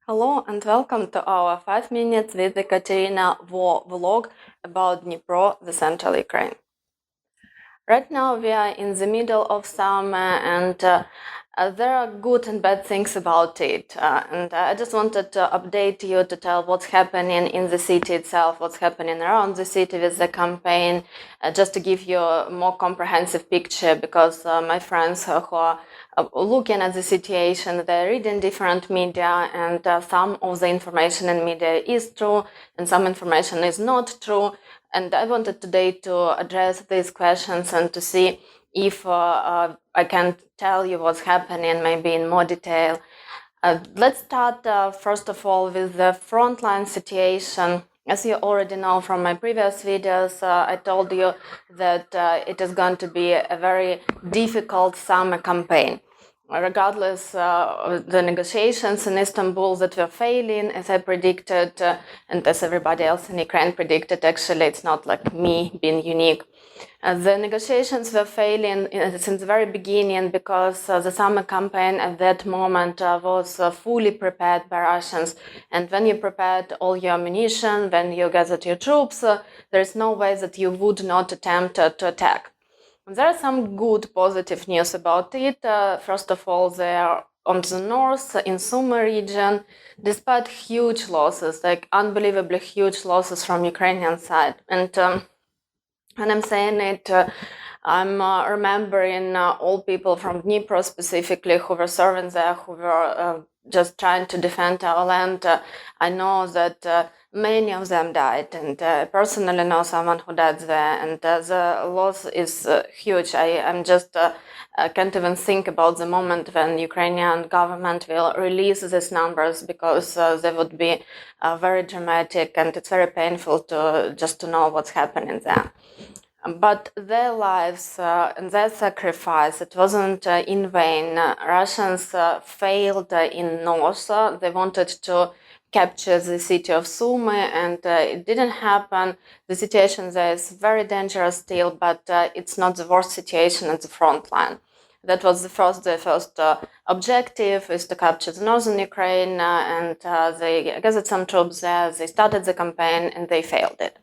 Hello and welcome to our 5 minutes with Ekaterina war vlog about Dnipro, the central Ukraine. Right now we are in the middle of summer and there are good and bad things about it. And I just wanted to update you to tell what's happening in the city itself, what's happening around the city with the campaign, just to give you a more comprehensive picture, because my friends who are looking at the situation, they're reading different media, and some of the information in media is true and some information is not true. And I wanted today to address these questions and to see if I can tell you what's happening maybe in more detail. Let's start first of all with the frontline situation. As you already know from my previous videos, I told you that it is going to be a very difficult summer campaign. Regardless of the negotiations in Istanbul that were failing, as I predicted, and as everybody else in Ukraine predicted, actually, it's not like me being unique. The negotiations were failing since the very beginning because the summer campaign at that moment was fully prepared by Russians. And when you prepared all your ammunition, when you gathered your troops, there's no way that you would not attempt to attack. There are some good positive news about it. First of all, they are on the north, in Sumy region, despite huge losses, like unbelievably huge losses from Ukrainian side. And when I'm saying it, I'm remembering all people from Dnipro specifically who were serving there, who were just trying to defend our land. I know that many of them died, and personally know someone who died there, and the loss is huge. I'm just can't even think about the moment when Ukrainian government will release these numbers, because they would be very dramatic, and it's very painful to just to know what's happening there. But their lives and their sacrifice, it wasn't in vain. Russians failed in North. They wanted to capture the city of Sumy, and it didn't happen. The situation there is very dangerous still, but it's not the worst situation at the front line. That was the first objective, is to capture the northern Ukraine, and they gathered some troops there. They started the campaign and they failed it.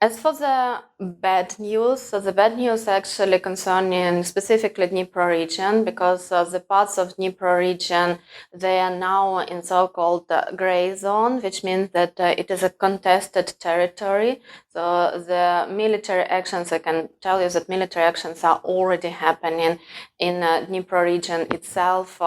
As for the bad news, so the bad news actually concerning specifically Dnipro region, because the parts of Dnipro region, they are now in so-called gray zone, which means that it is a contested territory. So the military actions, I can tell you that military actions are already happening in Dnipro region itself.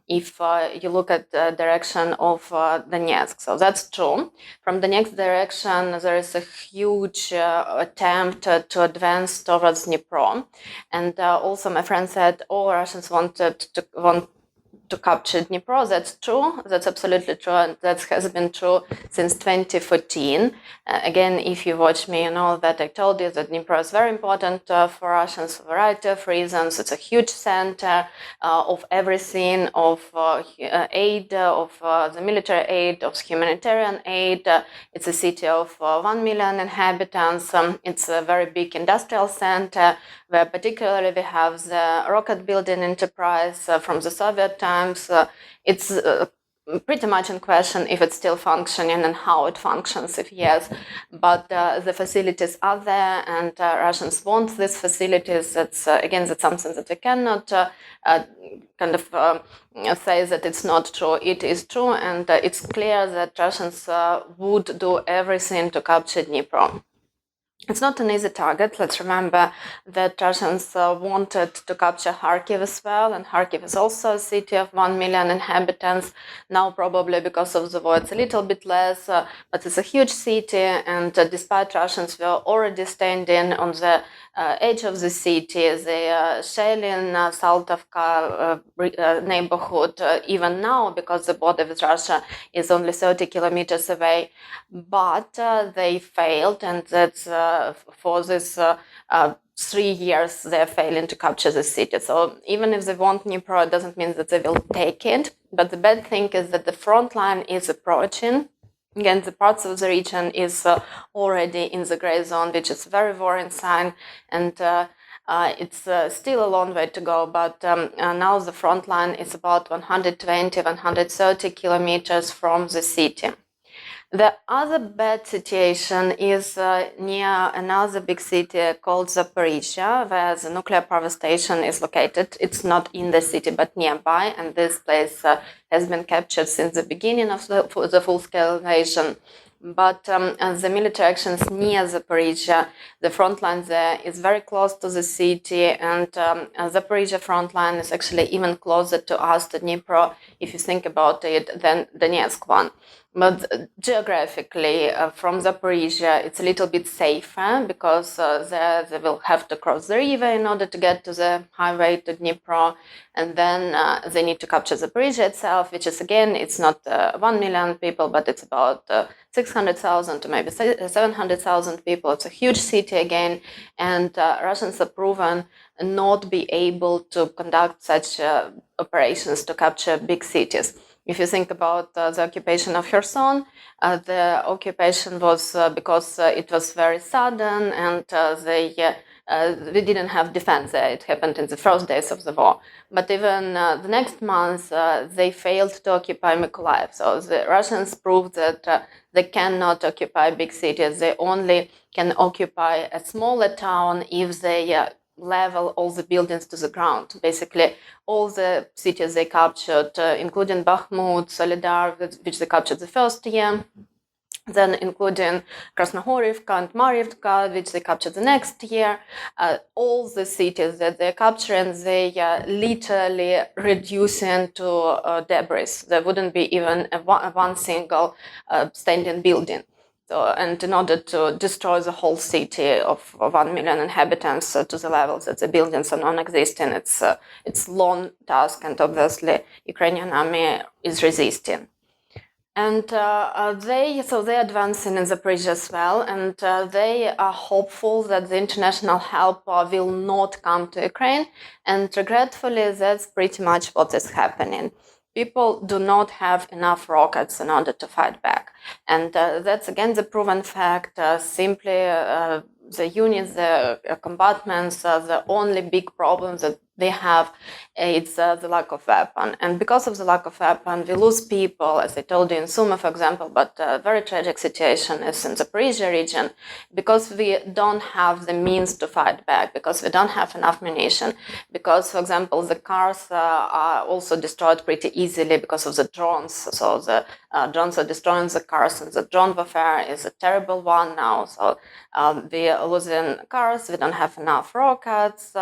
If you look at the direction of Donetsk. So that's true. From the next direction, there is a huge attempt to advance towards Dnipro. And also my friend said all Russians want to capture Dnipro. That's true. That's absolutely true. And that has been true since 2014. Again, if you watch me, you know that I told you that Dnipro is very important for Russians for a variety of reasons. It's a huge center of everything, of aid, of the military aid, of humanitarian aid. It's a city of 1 million inhabitants. It's a very big industrial center, where particularly we have the rocket building enterprise from the Soviet times. It's pretty much in question if it's still functioning and how it functions, if yes. But the facilities are there, and Russians want these facilities. That's again, that's something that we cannot say that it's not true. It is true, and it's clear that Russians would do everything to capture Dnipro. It's not an easy target. Let's remember that Russians wanted to capture Kharkiv as well, and Kharkiv is also a city of 1 million inhabitants. Now probably because of the war it's a little bit less, but it's a huge city, and despite Russians were already standing on the edge of the city, they are shelling Saltovka neighborhood even now, because the border with Russia is only 30 kilometers away. But they failed, and that's for this 3 years they're failing to capture the city. So even if they want Dnipro, it doesn't mean that they will take it. But the bad thing is that the front line is approaching. Again, the parts of the region is already in the gray zone, which is a very worrying sign. And It's still a long way to go, but now the front line is about 120, 130 kilometers from the city. The other bad situation is near another big city called Zaporizhia, where the nuclear power station is located. It's not in the city, but nearby, and this place has been captured since the beginning of the full-scale invasion. But the military actions near Zaporizhia, the front line there is very close to the city, and Zaporizhia front line is actually even closer to us, to Dnipro, if you think about it, than Donetsk one. But geographically, from Zaporizhia, it's a little bit safer because there they will have to cross the river in order to get to the highway to Dnipro, and then they need to capture Zaporizhia itself, which is, again, it's not 1 million people, but it's about 600,000 to maybe 700,000 people. It's a huge city again, and Russians are proven not be able to conduct such operations to capture big cities. If you think about the occupation of Kherson, the occupation was because it was very sudden, and we didn't have defense there. It happened in the first days of the war. But even the next month, they failed to occupy Mykolaiv. So the Russians proved that they cannot occupy big cities. They only can occupy a smaller town if they level all the buildings to the ground. Basically, all the cities they captured, including Bakhmut, Solidar, which they captured the first year, then including Krasnohorivka and Mariivka, which they captured the next year. All the cities that they're capturing, they literally reducing to debris. There wouldn't be even one single standing building. So, and in order to destroy the whole city of 1 million inhabitants to the levels that the buildings are non-existent, it's long task, and obviously Ukrainian army is resisting. And they're advancing in Zaporizhia as well, and they are hopeful that the international help will not come to Ukraine. And regretfully, that's pretty much what is happening. People do not have enough rockets in order to fight back. And that's, again, the proven fact. Simply, the units, the combatants, the only big problem that they have is the lack of weapon. And because of the lack of weapon, we lose people, as I told you in Sumy, for example, but a very tragic situation is in the Zaporizhia region, because we don't have the means to fight back, because we don't have enough munition, because, for example, the cars are also destroyed pretty easily because of the drones. So the drones are destroying the cars, and the drone warfare is a terrible one now. So we are losing cars, we don't have enough rockets,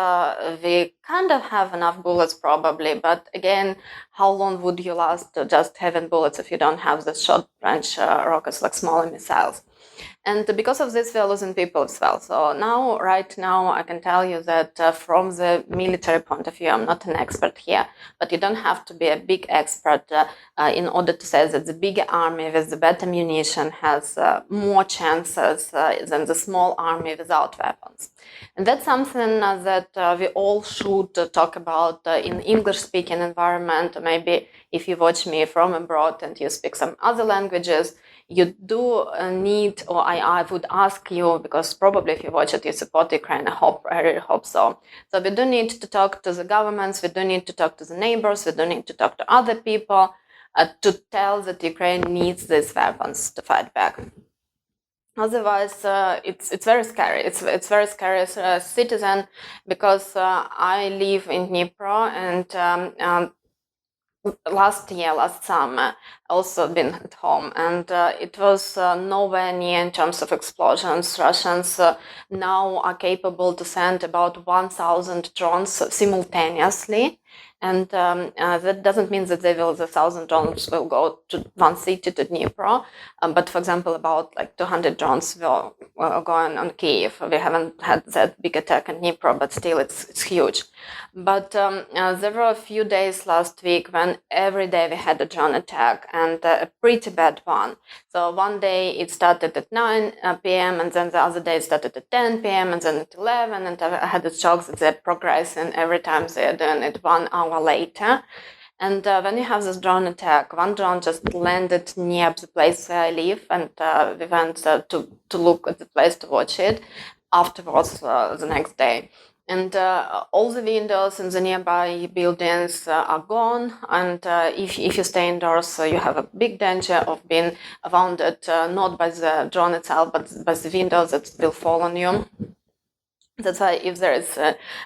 we kind of have enough bullets probably, but again, how long would you last just having bullets if you don't have the short range rockets, like smaller missiles? And because of this, we are losing people as well. So now, right now, I can tell you that from the military point of view, I'm not an expert here, but you don't have to be a big expert in order to say that the bigger army with the better ammunition has more chances than the small army without weapons. And that's something that we all should talk about in English-speaking environment. Maybe if you watch me from abroad and you speak some other languages, you do need, or I would ask you, because probably if you watch it, you support Ukraine. I really hope so. So we do need to talk to the governments, we do need to talk to the neighbors, we do need to talk to other people to tell that Ukraine needs these weapons to fight back. Otherwise, it's very scary. It's very scary as a citizen, because I live in Dnipro, and last summer, also been at home, and it was nowhere near in terms of explosions. Russians now are capable to send about 1,000 drones simultaneously. And that doesn't mean that the 1,000 drones will go to one city, to Dnipro. But for example, about like 200 drones will going on Kiev. We haven't had that big attack in Dnipro, but still it's huge. But there were a few days last week when every day we had a drone attack, and a pretty bad one. So one day it started at 9 p.m. and then the other day it started at 10 p.m. and then at 11. And I had the shocks that they're progressing every time they're doing it 1 hour later. And when you have this drone attack, one drone just landed near the place where I live, and we went to look at the place to watch it afterwards the next day. And all the windows in the nearby buildings are gone. And if you stay indoors, you have a big danger of being wounded, not by the drone itself, but by the windows that will fall on you. That's why if there is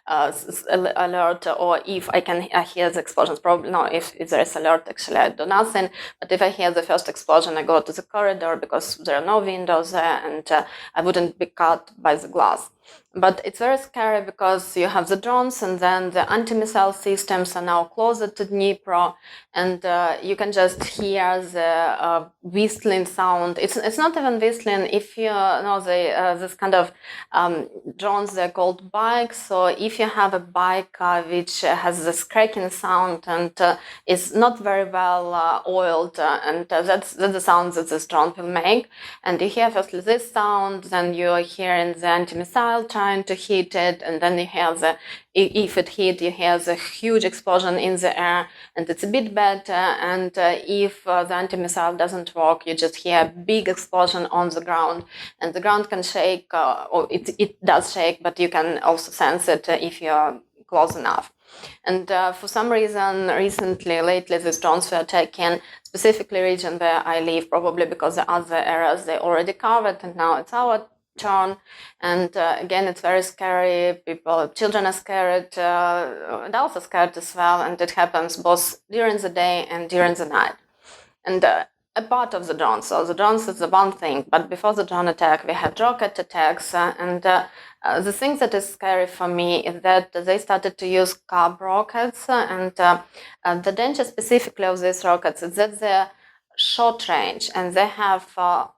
alert, or if I can hear the explosions, probably no, if there is alert, actually I do nothing. But if I hear the first explosion, I go to the corridor because there are no windows there, and I wouldn't be cut by the glass. But it's very scary because you have the drones, and then the anti-missile systems are now closer to Dnipro, and you can just hear the whistling sound. It's not even whistling. If you know this kind of drones, they're called bikes. So if you have a bike which has this cracking sound and is not very well oiled, and that's the sound that this drone will make. And you hear firstly this sound, then you are hearing the anti-missile trying to hit it, and then you hear if it hit, you hear the huge explosion in the air, and it's a bit better. And if the anti-missile doesn't work, you just hear a big explosion on the ground, and the ground can shake, or it does shake, but you can also sense it if you're close enough. And for some reason, lately, these drones were taking specifically region where I live, probably because the other areas they already covered, and now it's our turn. And again, it's very scary. Children are scared, adults are scared as well, and it happens both during the day and during the night. And a part of the drones. So the drones is the one thing, but before the drone attack, we had rocket attacks. And the thing that is scary for me is that they started to use cab rockets. And the danger specifically of these rockets is that they're short range, and they have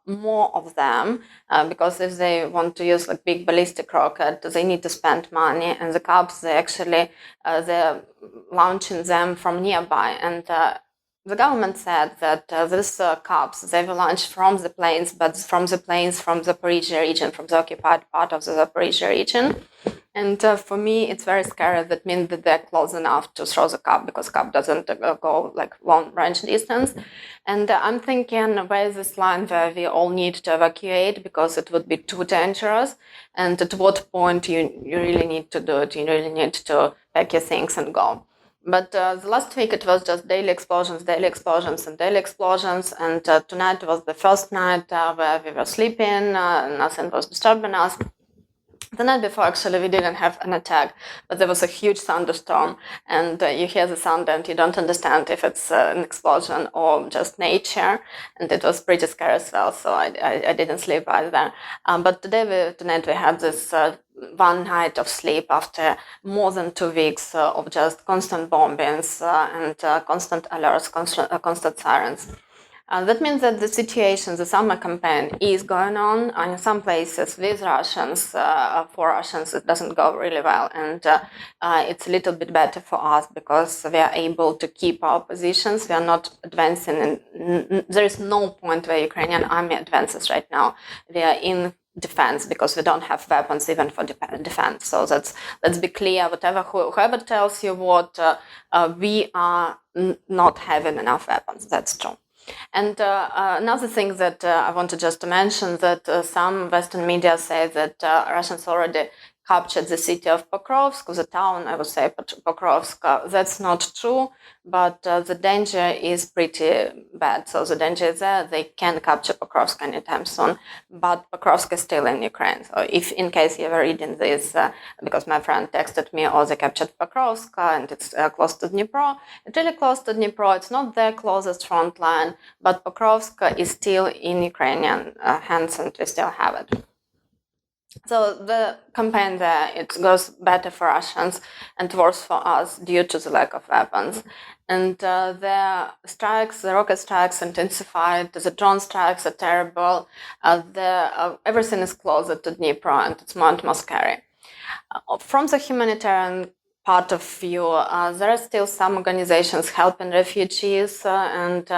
more of them because if they want to use like big ballistic rocket, they need to spend money. And the cabs, they're launching them from nearby. And the government said that these cabs, they will launch from the planes, but from the Zaporizhia region, from the occupied part of the Zaporizhia region. And for me, it's very scary. That means that they're close enough to throw the cab, because cab doesn't go like long range distance. And I'm thinking, where is this line where we all need to evacuate, because it would be too dangerous? And at what point you really need to do it? You really need to pack your things and go. But the last week it was just daily explosions. And tonight was the first night where we were sleeping, nothing was disturbing us. The night before, actually, we didn't have an attack, but there was a huge thunderstorm, and you hear the sound and you don't understand if it's an explosion or just nature, and it was pretty scary as well, so I didn't sleep either. But tonight we had this one night of sleep after more than 2 weeks of just constant bombings and constant alerts, constant sirens. That means that the situation, the summer campaign, is going on. And in some places with Russians, for Russians, it doesn't go really well. And it's a little bit better for us because we are able to keep our positions. We are not advancing. There is no point where Ukrainian army advances right now. We are in defense because we don't have weapons even for defense. So let's be clear. Whoever tells you what, we are not having enough weapons. That's true. And another thing that I wanted just to mention, that some Western media say that Russians already captured the city of Pokrovsk, the town, I would say Pokrovsk. That's not true, but the danger is pretty bad. So the danger is there. They can capture Pokrovsk anytime soon, but Pokrovsk is still in Ukraine. So if in case you were reading this, because my friend texted me, oh, they captured Pokrovsk and it's close to Dnipro. It's really close to Dnipro. It's not their closest front line, but Pokrovsk is still in Ukrainian hands, and we still have it. So the campaign there, it goes better for Russians and worse for us due to the lack of weapons. And the rocket strikes intensified, the drone strikes are terrible, everything is closer to Dnipro, and it's more and more scary. From the humanitarian part of view, there are still some organizations helping refugees, and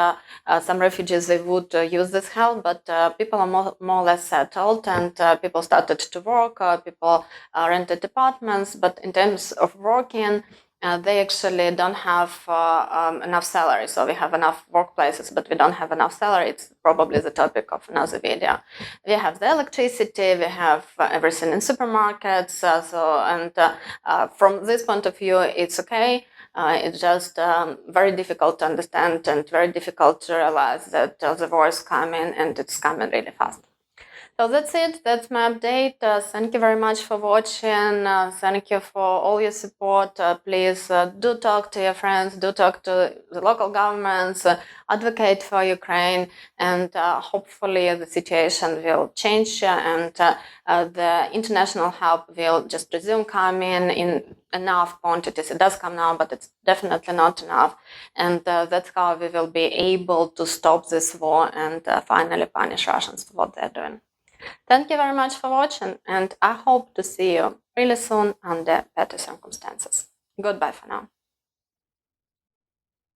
some refugees, they would use this help, but people are more or less settled, and people started to work, people rented apartments, but in terms of working, they actually don't have enough salary. So we have enough workplaces, but we don't have enough salary. It's probably the topic of another video. We have the electricity, we have everything in supermarkets. From this point of view, it's okay. It's just very difficult to understand and very difficult to realize that the war is coming, and it's coming really fast. So that's it. That's my update. Thank you very much for watching. Thank you for all your support. Please do talk to your friends, do talk to the local governments, advocate for Ukraine, and hopefully the situation will change and the international help will just resume coming in enough quantities. It does come now, but it's definitely not enough. And that's how we will be able to stop this war and finally punish Russians for what they're doing. Thank you very much for watching, and I hope to see you really soon under better circumstances. Goodbye for now.